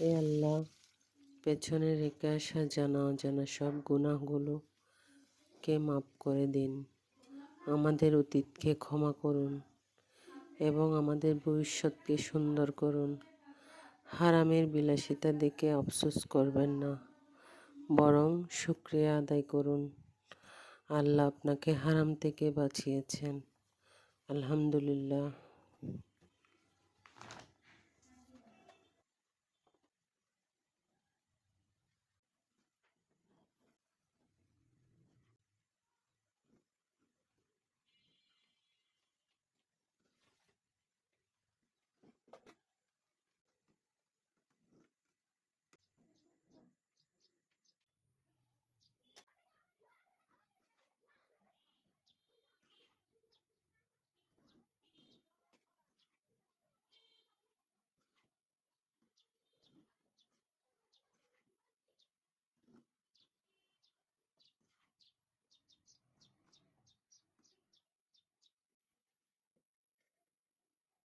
এ আল্লাহ, পেছনে রেখে আসা জানা অজানা সব গুনাহগুলোকে মাফ করে দিন। আমাদের অতীতকে ক্ষমা করুন এবং আমাদের ভবিষ্যৎকে সুন্দর করুন। হারামের বিলাসিতা দেখে আফসোস করবেন না, বরং শুকরিয়া আদায় করুন। আল্লাহ আপনাকে হারাম থেকে বাঁচিয়েছেন। আলহামদুলিল্লাহ।